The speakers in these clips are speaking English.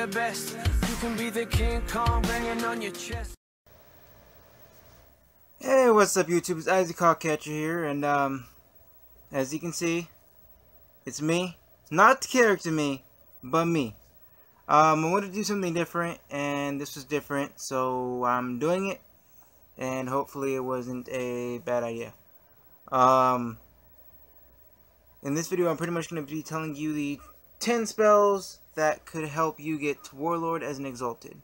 the best. You can be the King Kong banging on your chest. Hey, what's up YouTube? It's Isaac Catcher here, and as you can see, it's me. Not the character me, but me. I wanted to do something different, and this was different, so I'm doing it, and hopefully it wasn't a bad idea. In this video, I'm pretty much going to be telling you the 10 spells that could help you get to Warlord as an Exalted.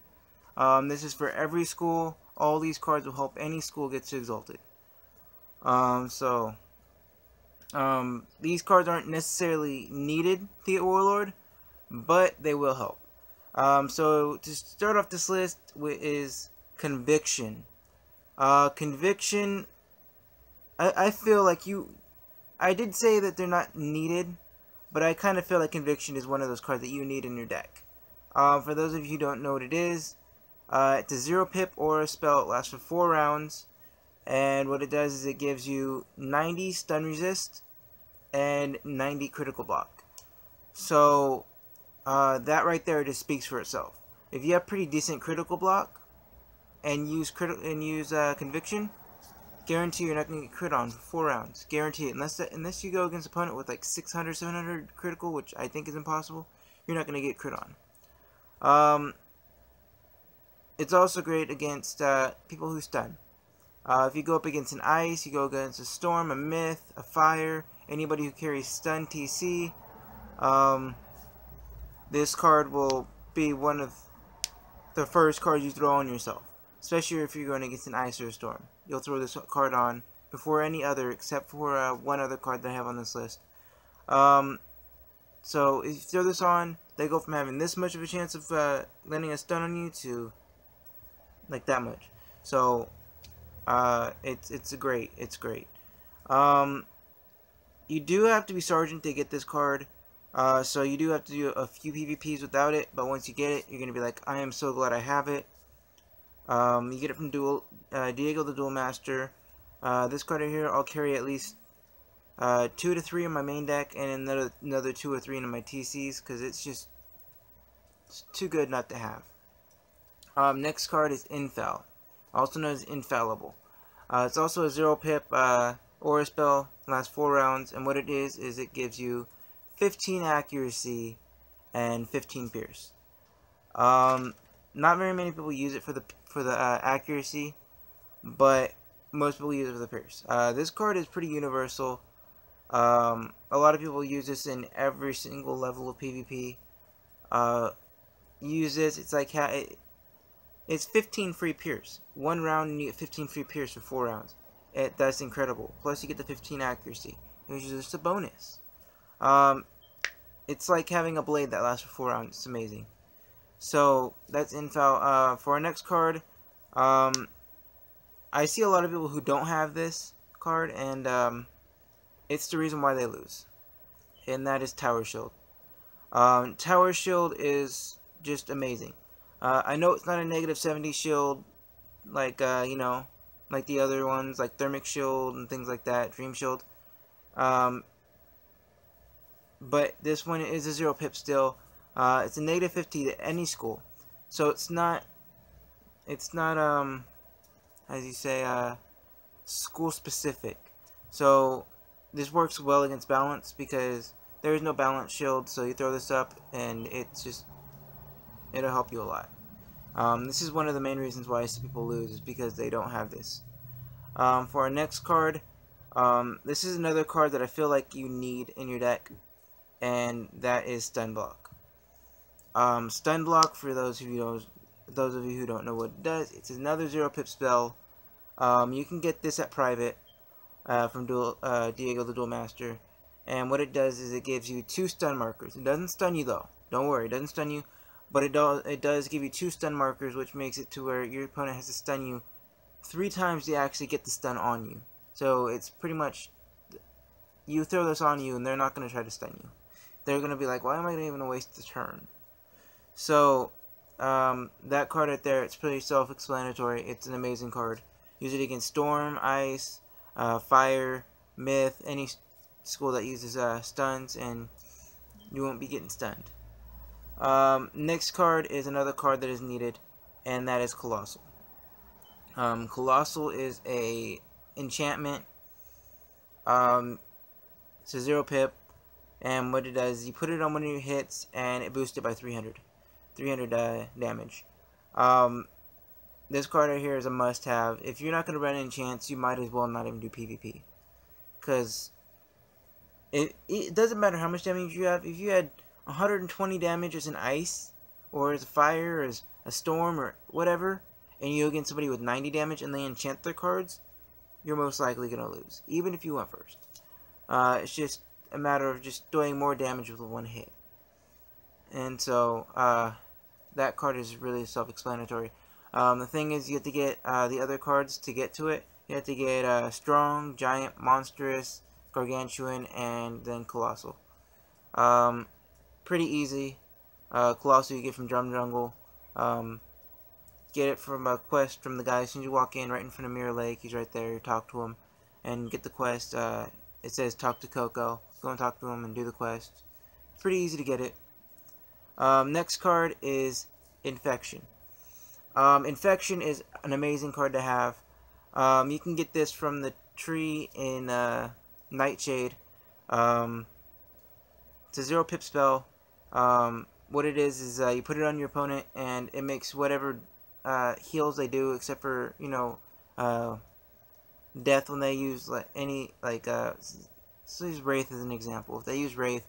This is for every school. All these cards will help any school get to Exalted. These cards aren't necessarily needed to get Warlord, but they will help. So to start off this list is Conviction. Conviction, I feel like I did say that they're not needed, but I kind of feel like Conviction is one of those cards that you need in your deck. For those of you who don't know what it is, it's a 0 pip aura spell. It lasts for 4 rounds, and what it does is it gives you 90 stun resist and 90 critical block. So that right there just speaks for itself. If you have pretty decent critical block and use Conviction, guarantee you're not going to get crit on for 4 rounds. Guarantee it. Unless you go against an opponent with like 600, 700 critical, which I think is impossible, you're not going to get crit on. It's also great against people who stun. If you go up against an ice, you go against a storm, a myth, a fire, anybody who carries stun TC, this card will be one of the first cards you throw on yourself. Especially if you're going against an ice or a storm. You'll throw this card on before any other, except for one other card that I have on this list. So if you throw this on, they go from having this much of a chance of landing a stun on you to like that much. So it's great. You do have to be Sergeant to get this card. So you do have to do a few PvPs without it, but once you get it, you're gonna be like, I am so glad I have it. You get it from Diego the Duel Master. This card right here, I'll carry at least 2 to 3 in my main deck, and another 2 or 3 in my TCs, because it's too good not to have. Next card is Infall, also known as Infallible. It's also a 0 pip aura spell, lasts 4 rounds, and what it is it gives you 15 accuracy and 15 pierce. Not very many people use it for the accuracy, but most people use it for the pierce. This card is pretty universal. A lot of people use this in every single level of PvP. Use this. It's like it's 15 free pierce. 1 round and you get 15 free pierce for 4 rounds. That's incredible. Plus you get the 15 accuracy, which is just a bonus. It's like having a blade that lasts for 4 rounds. It's amazing. So that's Infall. For our next card, I see a lot of people who don't have this card, and it's the reason why they lose, and that is Tower Shield. Tower Shield is just amazing. I know it's not a -70 shield like like the other ones, like Thermic Shield and things like that, Dream Shield. But this one is a 0 pip still. It's a -50 to any school, so it's not as you say, school specific. So this works well against balance because there is no balance shield, so you throw this up and it'll help you a lot. This is one of the main reasons why I see people lose, is because they don't have this. For our next card, this is another card that I feel like you need in your deck, and that is Sunblock. Sunblock, for those of you who don't know what it does, it's another 0 pip spell. You can get this at private from Diego the Duel Master, and what it does is it gives you 2 stun markers. It doesn't stun you though. Don't worry, it doesn't stun you, but it does give you 2 stun markers, which makes it to where your opponent has to stun you 3 times to actually get the stun on you. So it's pretty much, you throw this on you and they're not going to try to stun you. They're going to be like, why am I even going to waste the turn? So that card right there, it's pretty self-explanatory. It's an amazing card. Use it against Storm, Ice, Fire, Myth, any school that uses stuns, and you won't be getting stunned. Next card is another card that is needed, and that is Colossal. Colossal is a enchantment. It's a 0 pip, and what it does is you put it on one of your hits, and it boosts it by 300 damage. This card right here is a must-have. If you're not going to run enchants, you might as well not even do PvP, because it doesn't matter how much damage you have. If you had 120 damage as an ice, or as a fire, or as a storm, or whatever, and you go against somebody with 90 damage and they enchant their cards, you're most likely going to lose, even if you went first. It's just a matter of just doing more damage with one hit. And so, that card is really self-explanatory. The thing is, you have to get the other cards to get to it. You have to get Strong, Giant, Monstrous, Gargantuan, and then Colossal. Pretty easy. Colossal you get from Drum Jungle. Get it from a quest from the guy. As soon as you walk in, right in front of Mirror Lake, he's right there. You talk to him and get the quest. It says talk to Coco. Go and talk to him and do the quest. It's pretty easy to get it. Next card is Infection. Infection is an amazing card to have. You can get this from the tree in Nightshade. It's a 0 pip spell. What it is you put it on your opponent, and it makes whatever heals they do, except for, you know, death when they use so use Wraith as an example. If they use Wraith,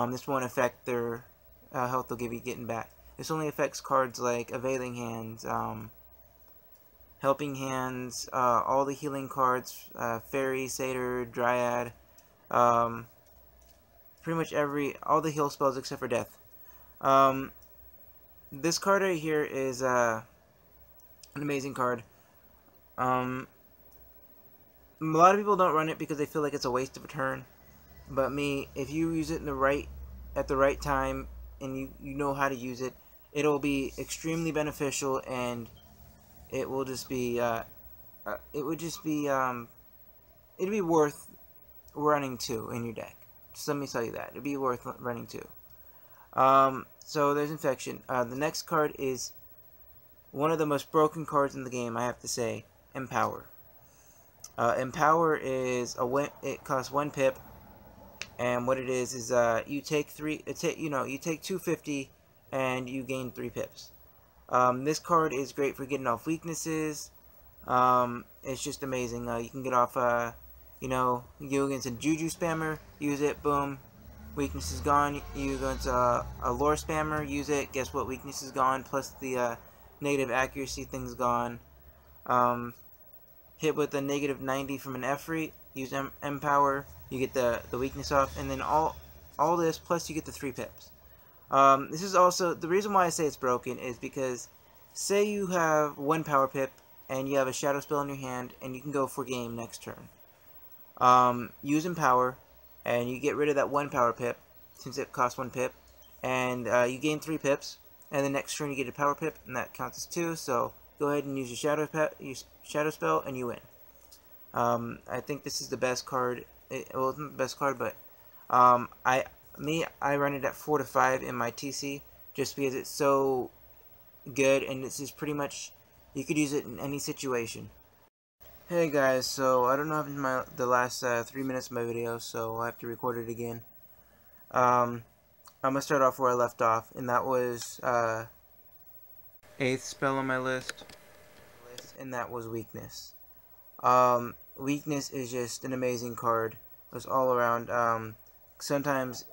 this won't affect their health they'll give you getting back. This only affects cards like Availing Hands, Helping Hands, all the healing cards, Fairy, Satyr, Dryad, pretty much all the heal spells except for Death. This card right here is an amazing card. A lot of people don't run it because they feel like it's a waste of a turn. But me, if you use it at the right time, and you know how to use it, it'll be extremely beneficial, and it will just be it'd be worth running 2 in your deck. Just let me tell you that. It'd be worth running 2. So there's Infection. The next card is one of the most broken cards in the game, I have to say, Empower. Empower is it costs 1 pip, and what it is you take 250 and you gain 3 pips. This card is great for getting off weaknesses. It's just amazing. You can get off you go against a Juju spammer, use it, boom, weakness is gone. You go into a lore spammer, use it, guess what, weakness is gone, plus the negative accuracy thing's gone. Hit with a negative 90 from an Efreet, use Empower, you get the weakness off, and then all this, plus you get the 3 pips. This is also, the reason why I say it's broken is because, say you have 1 power pip, and you have a shadow spell in your hand, and you can go for game next turn. Use Empower, and you get rid of that 1 power pip, since it costs 1 pip, and you gain 3 pips, and the next turn you get a power pip, and that counts as 2, so go ahead and use your shadow spell, and you win. I think this is the best card. Well, it's not the best card, but I run it at 4 to 5 in my TC, just because it's so good, and this is pretty much, you could use it in any situation. Hey guys, so I don't know if it's the last 3 minutes of my video, so I'll have to record it again. I'm gonna start off where I left off, and that was 8th spell on my list, and that was Weakness. Weakness is just an amazing card. It's all around. Sometimes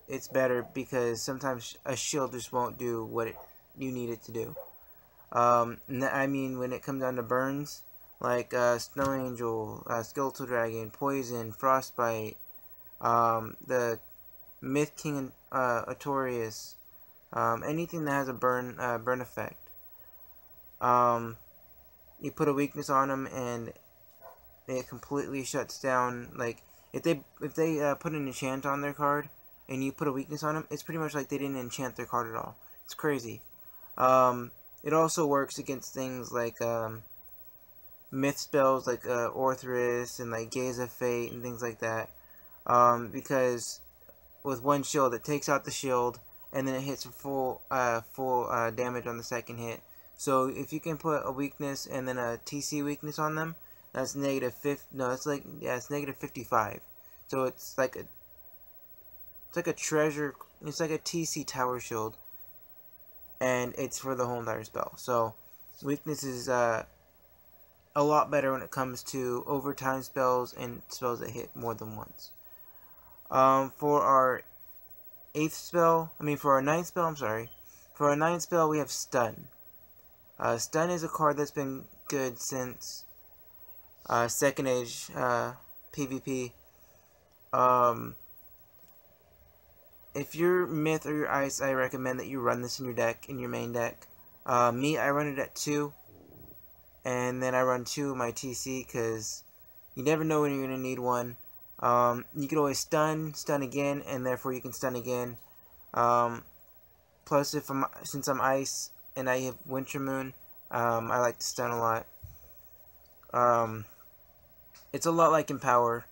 it's better because sometimes a shield just won't do what you need it to do. I mean, when it comes down to burns, like Snow Angel, Skeletal Dragon, Poison, Frostbite, the Myth King Artorias, anything that has a burn effect. You put a weakness on them and it completely shuts down. Like if they put an enchant on their card and you put a weakness on them, it's pretty much like they didn't enchant their card at all. It's crazy. It also works against things like myth spells like Orthrus and like Gaze of Fate and things like that. Because with one shield, it takes out the shield and then it hits for full damage on the second hit. So if you can put a weakness and then a TC weakness on them, that's negative 50. No, it's like, yeah, it's negative 55. So it's like a treasure. It's like a TC tower shield, and it's for the whole entire spell. So weakness is a lot better when it comes to overtime spells and spells that hit more than once. For our ninth spell, I'm sorry. For our ninth spell, we have Stun. Stun is a card that's been good since Second Age PvP. If you're Myth or you're Ice, I recommend that you run this in your deck, in your main deck. Me, I run it at 2. And then I run 2 of my TC, because you never know when you're going to need one. You can always stun again, and therefore you can stun again. Plus, since I'm Ice and I have Winter Moon, I like to stun a lot. It's a lot like Empower.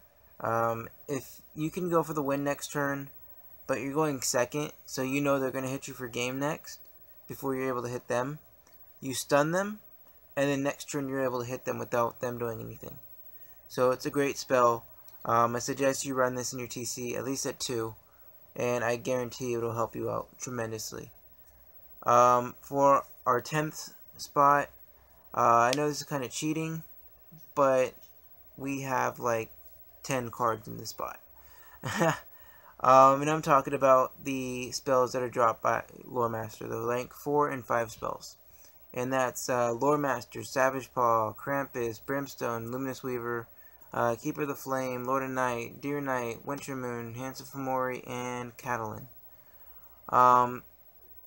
If you can go for the win next turn, but you're going second, so you know they're going to hit you for game next, before you're able to hit them, you stun them, and then next turn you're able to hit them without them doing anything. So it's a great spell. I suggest you run this in your TC, at least at 2, and I guarantee it'll help you out tremendously. For our 10th spot, I know this is kind of cheating, but we have like 10 cards in this spot. And I'm talking about the spells that are dropped by Lore Master, the rank 4 and 5 spells. And that's Lore Master, Savage Paw, Krampus, Brimstone, Luminous Weaver, Keeper of the Flame, Lord of Night, Dear Knight, Winter Moon, Hands of Fomori, and Catalan.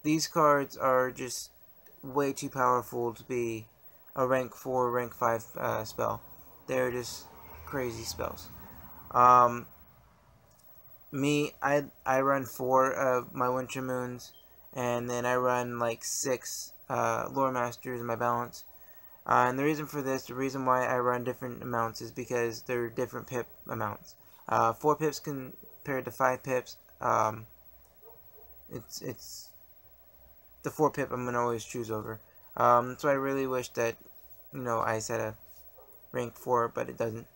These cards are just way too powerful to be a rank 4, rank 5 spell. They're just crazy spells. Me, I run 4 of my Winter Moons, and then I run like 6 Lore Masters in my balance. And the reason for this, the reason why I run different amounts is because they're different pip amounts. 4 pips compared to 5 pips. It's the 4 pip I'm gonna always choose over. So I really wish that, you know, Ice had a rank 4, but it doesn't.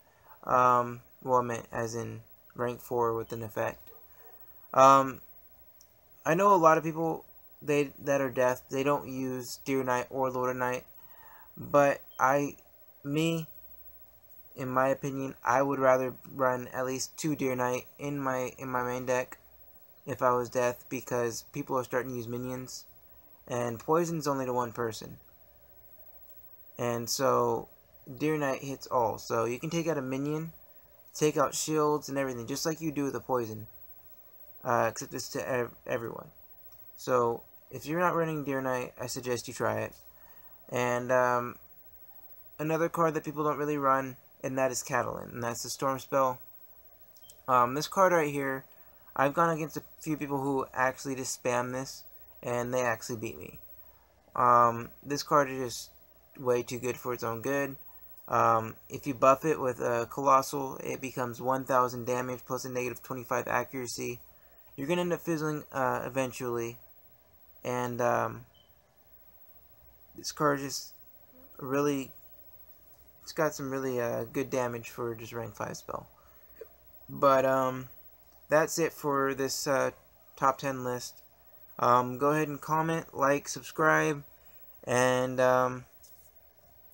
Well, I meant as in rank 4 with an effect. I know a lot of people that are deaf, they don't use Dear Knight or Lord of Night, but in my opinion, I would rather run at least 2 Dear Knight in my main deck if I was deaf, because people are starting to use minions, and poison's only to one person, and so Dear Knight hits all. So you can take out a minion, take out shields and everything, just like you do with a poison, except it's to everyone. So if you're not running Dear Knight, I suggest you try it. And another card that people don't really run, and that is Catalan, and that's the Storm spell. This card right here, I've gone against a few people who actually just spam this, and they actually beat me. This card is just way too good for its own good. If you buff it with a Colossal, it becomes 1000 damage plus a negative 25 accuracy. You're going to end up fizzling eventually. And this card just really, it's got some really good damage for just rank 5 spell. But that's it for this top 10 list. Go ahead and comment, like, subscribe, and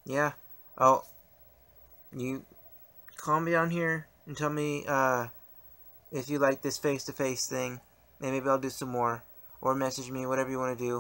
yeah. Oh, you comment down here and tell me if you like this face-to-face thing, and maybe I'll do some more, or message me, whatever you want to do.